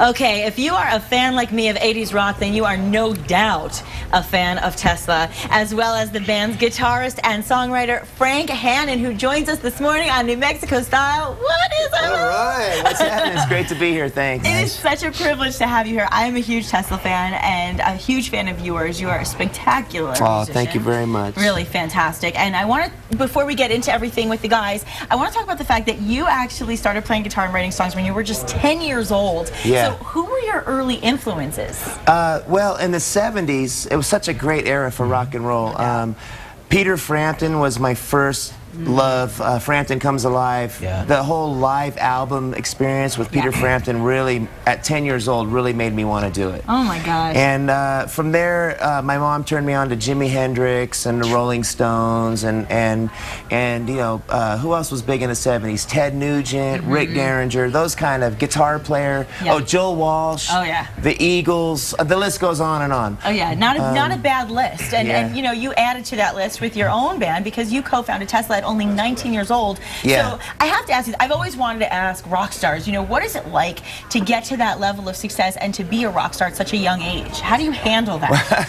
Okay, if you are a fan like me of 80s rock, then you are no doubt a fan of Tesla, as well as the band's guitarist and songwriter Frank Hannon, who joins us this morning on New Mexico Style. What is it? All right, what's happening? It's great to be here. Thanks. It is such a privilege to have you here. I am a huge Tesla fan and a huge fan of yours. You are a spectacular musician. Thank you very much. Really fantastic. And I want to, before we get into everything with the guys, I want to talk about the fact that you actually started playing guitar and writing songs when you were just 10 years old. Yeah. So who were your early influences? Well, in the 70s, it was such a great era for rock and roll. Peter Frampton was my first love. Frampton Comes Alive. Yeah. The whole live album experience with Peter Frampton really, at 10 years old, really made me want to do it. Oh my gosh. And from there, my mom turned me on to Jimi Hendrix and the Rolling Stones and you know, who else was big in the 70s? Ted Nugent, Rick Derringer, those kind of guitar player. Yeah. Oh, Joe Walsh. Oh yeah. The Eagles. The list goes on and on. Oh yeah, not a bad list. And you know, you added to that list with your own band because you co-founded Tesla at only 19 years old. Yeah. So I have to ask you, I've always wanted to ask rock stars, you know, what is it like to get to that level of success and to be a rock star at such a young age? How do you handle that?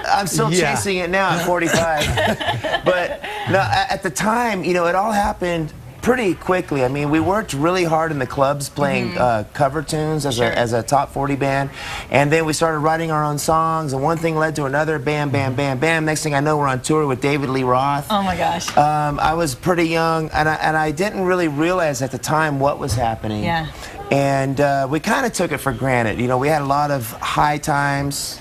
I'm still chasing it now at 45. But no, at the time, you know, it all happened pretty quickly. I mean, we worked really hard in the clubs playing cover tunes as a top 40 band, and then we started writing our own songs, and one thing led to another. Bam, bam, bam, bam. Next thing I know, we're on tour with David Lee Roth. Oh my gosh. I was pretty young, and I didn't really realize at the time what was happening. Yeah. And we kind of took it for granted. You know, we had a lot of high times,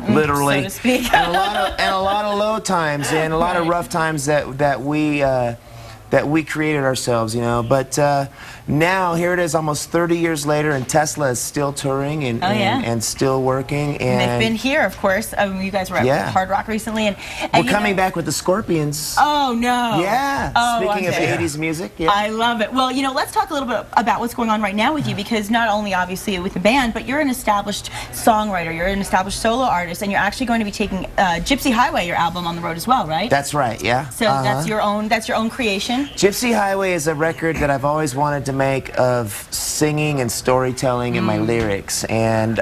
literally, so to speak. and a lot of low times, and a lot of rough times that we created ourselves, you know. But now here it is, almost 30 years later, and Tesla is still touring and still working. And they've been here, of course. You guys were at Hard Rock recently, and we're coming back with the Scorpions. Oh no! Yeah. Oh, speaking of 80s music, I love it. Well, you know, let's talk a little bit about what's going on right now with you, because not only obviously with the band, but you're an established songwriter, you're an established solo artist, and you're actually going to be taking Gypsy Highway, your album, on the road as well, right? That's right. Yeah. So that's your own creation. Gypsy Highway is a record that I've always wanted to make of singing and storytelling in my lyrics, and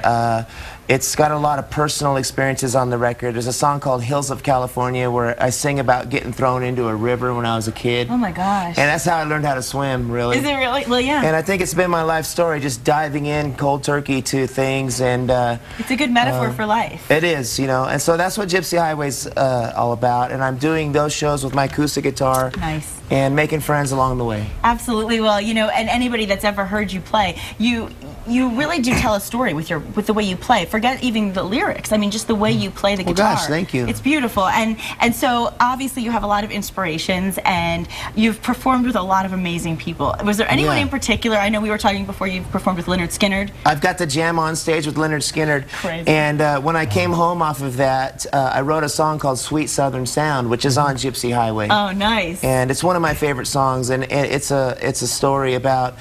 it's got a lot of personal experiences on the record. There's a song called Hills of California where I sing about getting thrown into a river when I was a kid. Oh my gosh. And that's how I learned how to swim, really. Is it really? Well, yeah. And I think it's been my life story, just diving in cold turkey to things. And it's a good metaphor for life. It is, you know. And so that's what Gypsy Highway's all about. And I'm doing those shows with my acoustic guitar. Nice. And making friends along the way. Absolutely. Well, you know, and anybody that's ever heard you play, you really do tell a story with the way you play. Forget even the lyrics. I mean, just the way you play the guitar. Gosh, thank you. It's beautiful. And so obviously you have a lot of inspirations, and you've performed with a lot of amazing people. Was there anyone in particular? I know we were talking before, you've performed with Lynyrd Skynyrd. I've got the jam on stage with Lynyrd Skynyrd. Crazy. And when I came home off of that, I wrote a song called Sweet Southern Sound, which is on Gypsy Highway. Oh, nice. And it's one of my favorite songs, and it's a story about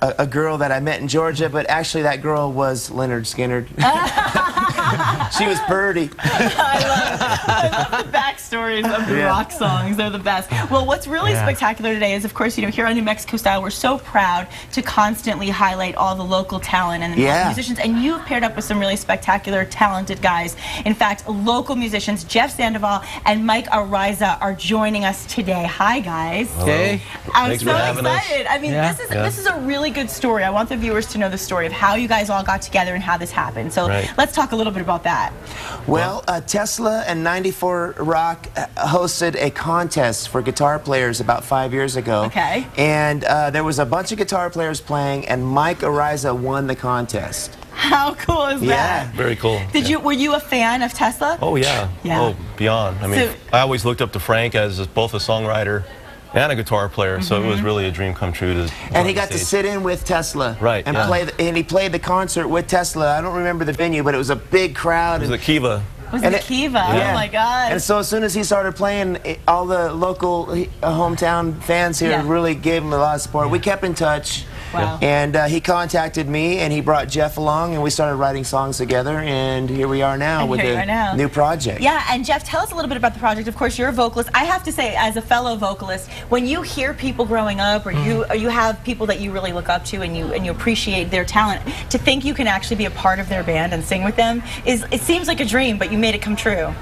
a girl that I met in Georgia, but actually that girl was Lynyrd Skynyrd. She was Purdy. I love the backstories of the rock songs. They're the best. Well, what's really spectacular today is, of course, you know, here on New Mexico Style, we're so proud to constantly highlight all the local talent and the musicians. And you've paired up with some really spectacular, talented guys. In fact, local musicians, Jeff Sandoval and Mike Araiza, are joining us today. Hi, guys. Hey. I'm so excited. I mean, this is a really good story. I want the viewers to know the story of how you guys all got together and how this happened. So let's talk a little bit about that. Well, Tesla and 94 Rock hosted a contest for guitar players about 5 years ago. Okay. And there was a bunch of guitar players playing, and Mike Araiza won the contest. How cool is that? Yeah. Very cool. Were you a fan of Tesla? Oh yeah. Oh, beyond. I mean, I always looked up to Frank as both a songwriter and a guitar player, so it was really a dream come true to. And he got to sit in with Tesla, and play. And he played the concert with Tesla. I don't remember the venue, but it was a big crowd. It was the Kiva. Was it Kiva? Oh my God. And so as soon as he started playing, all the local hometown fans here really gave him a lot of support. We kept in touch. Wow. And he contacted me, and he brought Jeff along, and we started writing songs together, and here we are now with a new project. Yeah, and Jeff, tell us a little bit about the project. Of course, you're a vocalist. I have to say, as a fellow vocalist, when you hear people growing up, or you have people that you really look up to, and you appreciate their talent, to think you can actually be a part of their band and sing with them it seems like a dream, but you made it come true.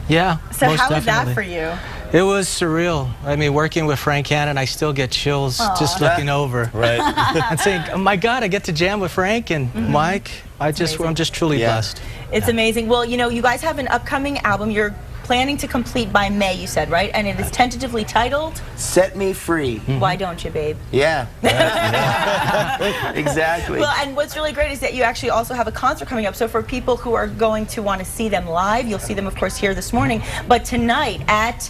Yeah. So how was that for you? It was surreal. I mean, working with Frank Hannon, I still get chills just looking over. Right. And saying, oh my God, I get to jam with Frank and Mike. I'm just truly blessed. It's amazing. Well, you know, you guys have an upcoming album you're planning to complete by May, you said, right? And it is tentatively titled Set Me Free. Why Don't You, Babe? Yeah. Exactly. Well, and what's really great is that you actually also have a concert coming up. So for people who are going to want to see them live, you'll see them, of course, here this morning. But tonight at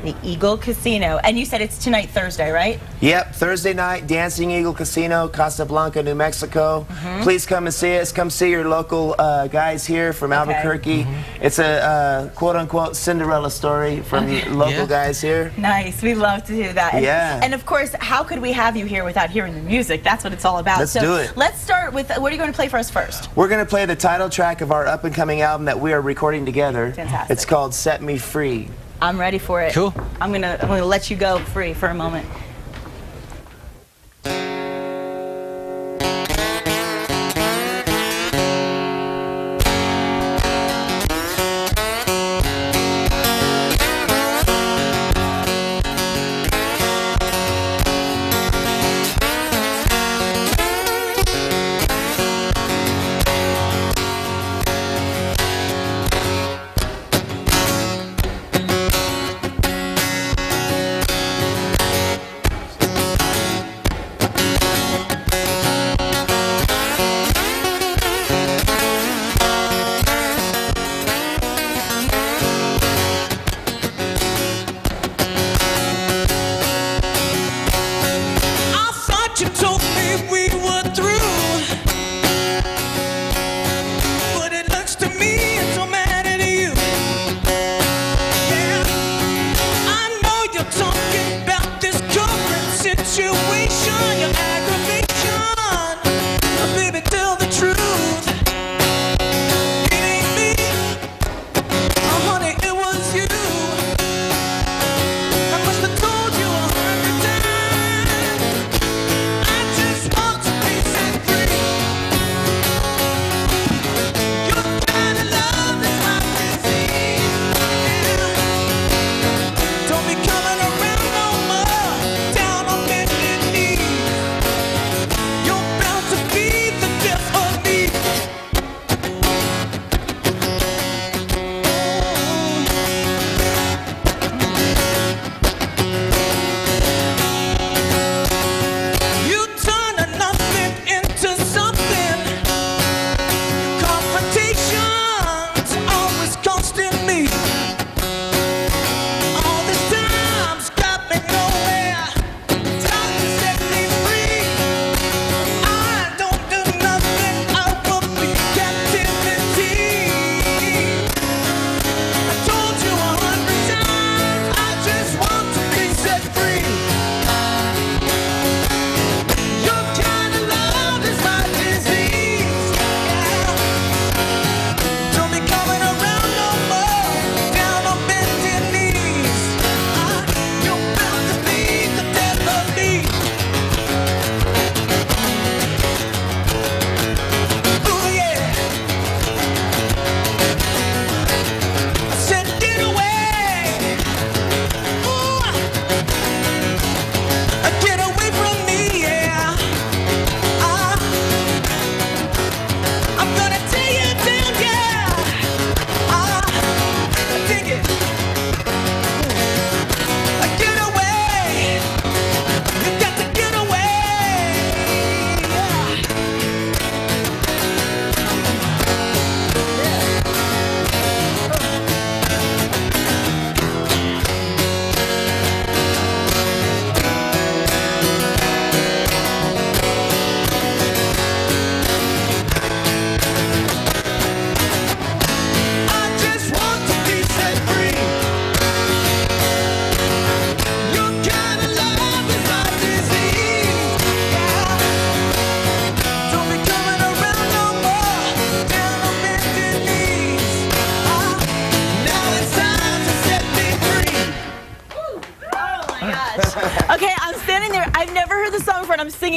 the Eagle Casino. And you said it's tonight, Thursday, right? Yep, Thursday night, Dancing Eagle Casino, Casablanca, New Mexico. Please come and see us. Come see your local guys here from Albuquerque. It's a quote-unquote Cinderella story from local guys here. Nice. We love to do that. And, yeah. And of course, how could we have you here without hearing the music? That's what it's all about. Let's do it. Let's start with, what are you going to play for us first? We're going to play the title track of our up-and-coming album that we are recording together. Fantastic. It's called Set Me Free. I'm ready for it. Cool. I'm gonna let you go free for a moment.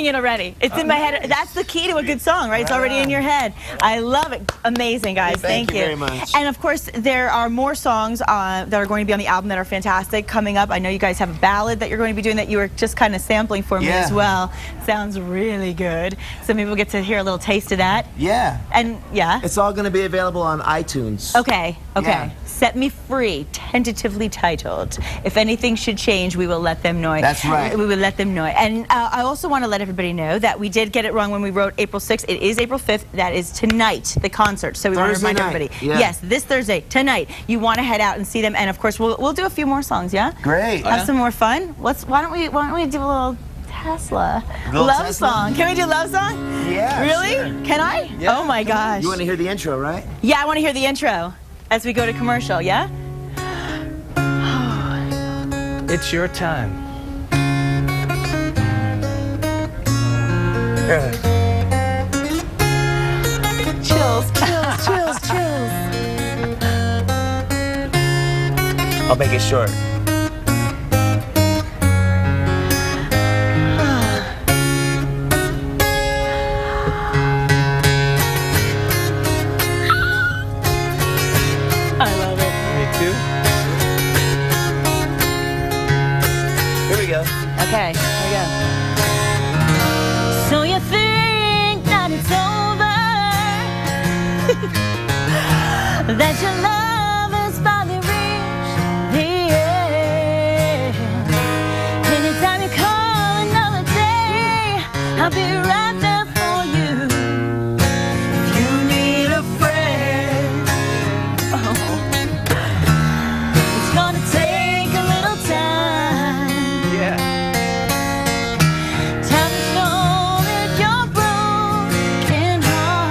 singing it already. It's in my head. That's the key to a good song, right? It's already in your head. I love it. Amazing, guys. Thank you very much. And of course, there are more songs that are going to be on the album that are fantastic coming up. I know you guys have a ballad that you're going to be doing that you were just kind of sampling for me as well. Sounds really good. So maybe we'll get to hear a little taste of that. Yeah. And it's all going to be available on iTunes. Okay. Set Me Free, tentatively titled. If anything should change, we will let them know. That's right. We will let them know. And I also want to let everybody know that we did get it wrong when we wrote April 6th. It is April 5th. That is tonight, the concert. So we want to remind everybody. Yes, this Thursday, tonight. You want to head out and see them. And of course, we'll do a few more songs, yeah? Great. Have some more fun. Why don't we do a little Tesla love song? Can we do love song? Yeah. Really? Sure. Can I? Yeah. Oh my gosh. You want to hear the intro, right? Yeah, I want to hear the intro as we go to commercial, yeah? It's your time. Chills, chills, chills, chills. I'll make it short. I love it. Me too. Here we go. Okay, here we go. So you think that it's over, that your love has finally reached the end. Anytime you call another day, I'll be right there for you. If you need a friend, it's gonna take a little time. Yeah. Time to know that your broken heart.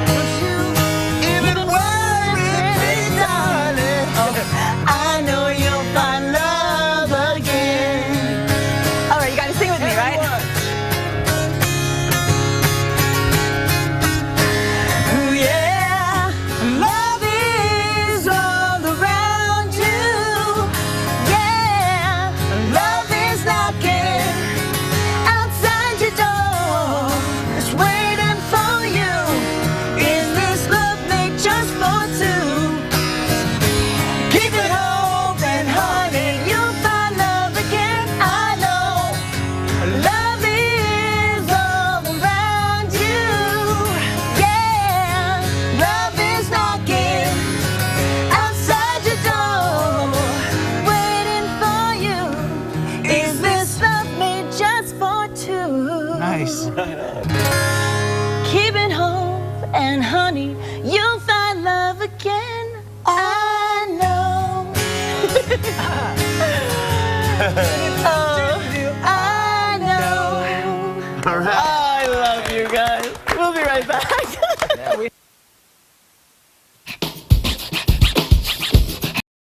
Don't you even worry, darling. I know you'll find love again. All right, you gotta sing with me, right? Ooh, yeah. Love is all around you. Yeah. Love is knocking outside your door. It's waiting for you. Is this love made just for two? Keep it hope and honey, you'll find love again. I know love is all around you. Yeah, love is knocking outside your door, waiting for you. Is this love made just for two? Nice. Keep it hope and honey, you'll find love again. I know. Oh, I know. All right. I love you guys. We'll be right back.